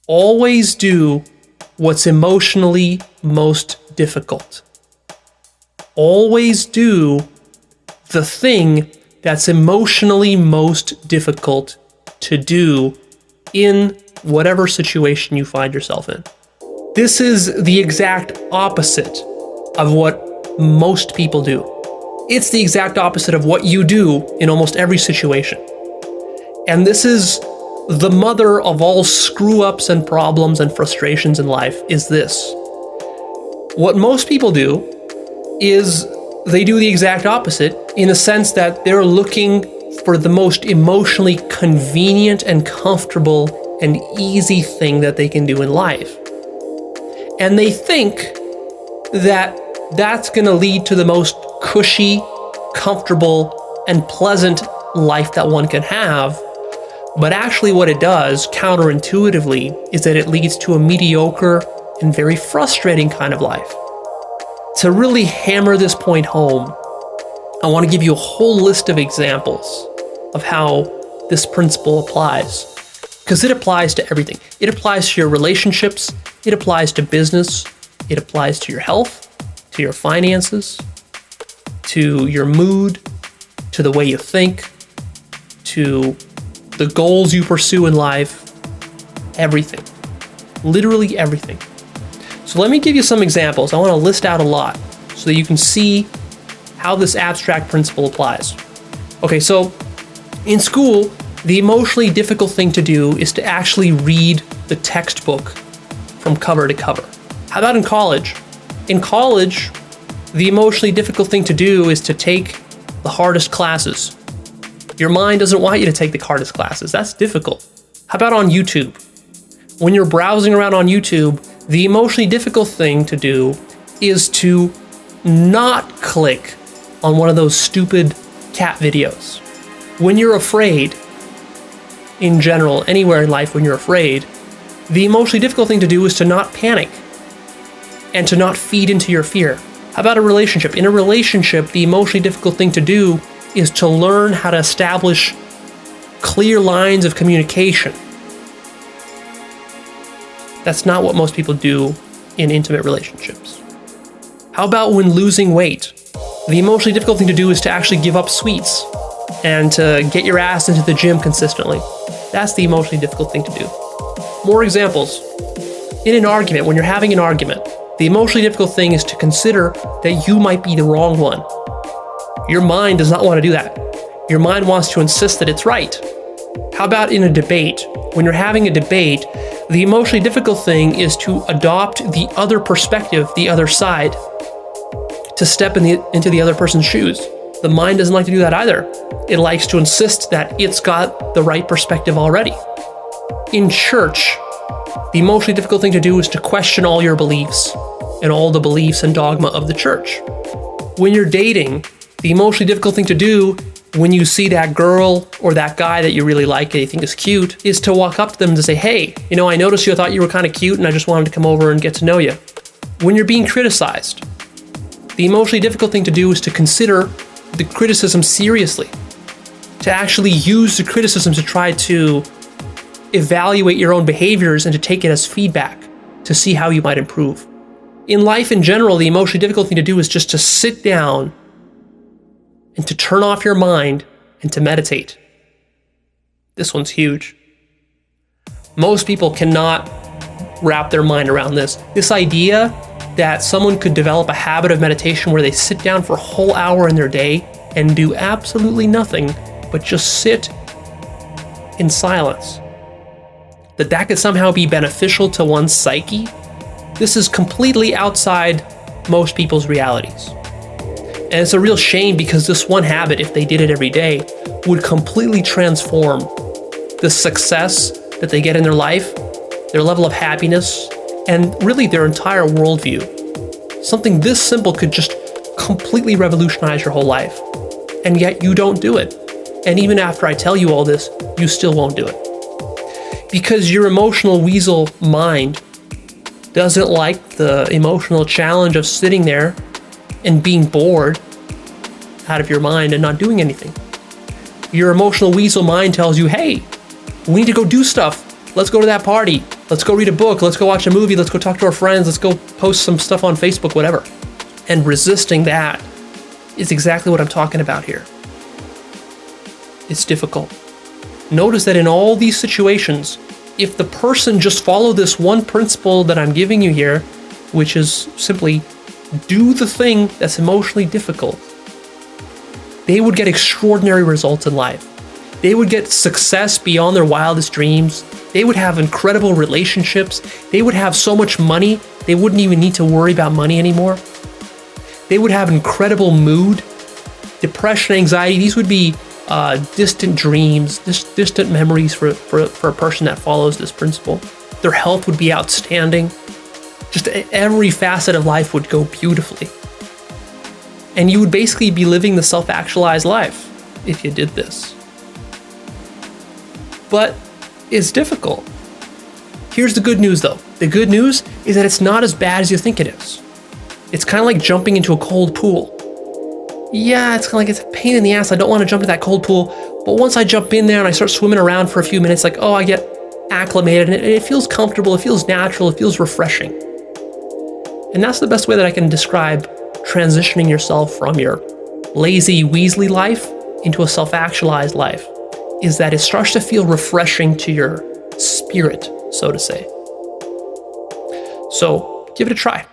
Always do what's emotionally most difficult. Always do the thing that's emotionally most difficult to do in whatever situation you find yourself in. This is the exact opposite of what most people do. It's the exact opposite of what you do in almost every situation. And this is the mother of all screw-ups and problems and frustrations in life, is this. What most people do is they do the exact opposite, in a sense that they're looking for the most emotionally convenient and comfortable and easy thing that they can do in life. And they think that that's going to lead to the most cushy, comfortable, and pleasant life that one can have. But actually what it does, counterintuitively, is that it leads to a mediocre and very frustrating kind of life. To really hammer this point home, I want to give you a whole list of examples of how this principle applies. Because it applies to everything. It applies to your relationships, it applies to business, it applies to your health, to your finances, to your mood, to the way you think, to the goals you pursue in life, everything. Literally everything. So let me give you some examples. I want to list out a lot so that you can see how this abstract principle applies. Okay, so in school, the emotionally difficult thing to do is to actually read the textbook from cover to cover. How about in college? In college, the emotionally difficult thing to do is to take the hardest classes. Your mind doesn't want you to take the hardest classes. That's difficult. How about on YouTube? When you're browsing around on YouTube, the emotionally difficult thing to do is to not click on one of those stupid cat videos. When you're afraid, in general, anywhere in life when you're afraid, the emotionally difficult thing to do is to not panic and to not feed into your fear. How about a relationship? In a relationship, the emotionally difficult thing to do is to learn how to establish clear lines of communication. That's not what most people do in intimate relationships. How about when losing weight? The emotionally difficult thing to do is to actually give up sweets and to get your ass into the gym consistently. That's the emotionally difficult thing to do. More examples. In an argument, when you're having an argument, the emotionally difficult thing is to consider that you might be the wrong one. Your mind does not want to do that. Your mind wants to insist that it's right. How about in a debate? When you're having a debate, the emotionally difficult thing is to adopt the other perspective, the other side, to step into the other person's shoes. The mind doesn't like to do that either. It likes to insist that it's got the right perspective already. In church, the emotionally difficult thing to do is to question all your beliefs and all the beliefs and dogma of the church. When you're dating, the emotionally difficult thing to do when you see that girl or that guy that you really like and you think is cute is to walk up to them and say, hey, I noticed you, I thought you were kind of cute and I just wanted to come over and get to know you. When you're being criticized, the emotionally difficult thing to do is to consider the criticism seriously, to actually use the criticism to try to evaluate your own behaviors and to take it as feedback to see how you might improve. In life in general, the emotionally difficult thing to do is just to sit down and to turn off your mind and to meditate. This one's huge. Most people cannot wrap their mind around this. This idea that someone could develop a habit of meditation where they sit down for a whole hour in their day and do absolutely nothing but just sit in silence, that could somehow be beneficial to one's psyche. This is completely outside most people's realities. And it's a real shame because this one habit, if they did it every day, would completely transform the success that they get in their life, their level of happiness, and really their entire worldview. Something this simple could just completely revolutionize your whole life. And yet you don't do it. And even after I tell you all this, you still won't do it. Because your emotional weasel mind doesn't like the emotional challenge of sitting there and being bored out of your mind and not doing anything. Your emotional weasel mind tells you, hey, we need to go do stuff. Let's go to that party. Let's go read a book. Let's go watch a movie. Let's go talk to our friends. Let's go post some stuff on Facebook, whatever. And resisting that is exactly what I'm talking about here. It's difficult. Notice that in all these situations, if the person just followed this one principle that I'm giving you here, which is simply do the thing that's emotionally difficult, they would get extraordinary results in life. They would get success beyond their wildest dreams. They would have incredible relationships. They would have so much money, they wouldn't even need to worry about money anymore. They would have incredible mood, depression, anxiety. These would be distant dreams, distant memories for a person that follows this principle. Their health would be outstanding. Just every facet of life would go beautifully. And you would basically be living the self-actualized life if you did this. But it's difficult. Here's the good news though. The good news is that it's not as bad as you think it is. It's kind of like jumping into a cold pool. Yeah, it's kind of like it's a pain in the ass. I don't want to jump into that cold pool. But once I jump in there and I start swimming around for a few minutes, like, oh, I get acclimated and it feels comfortable, it feels natural, it feels refreshing. And that's the best way that I can describe transitioning yourself from your lazy Weasley life into a self-actualized life, is that it starts to feel refreshing to your spirit, so to say. So give it a try.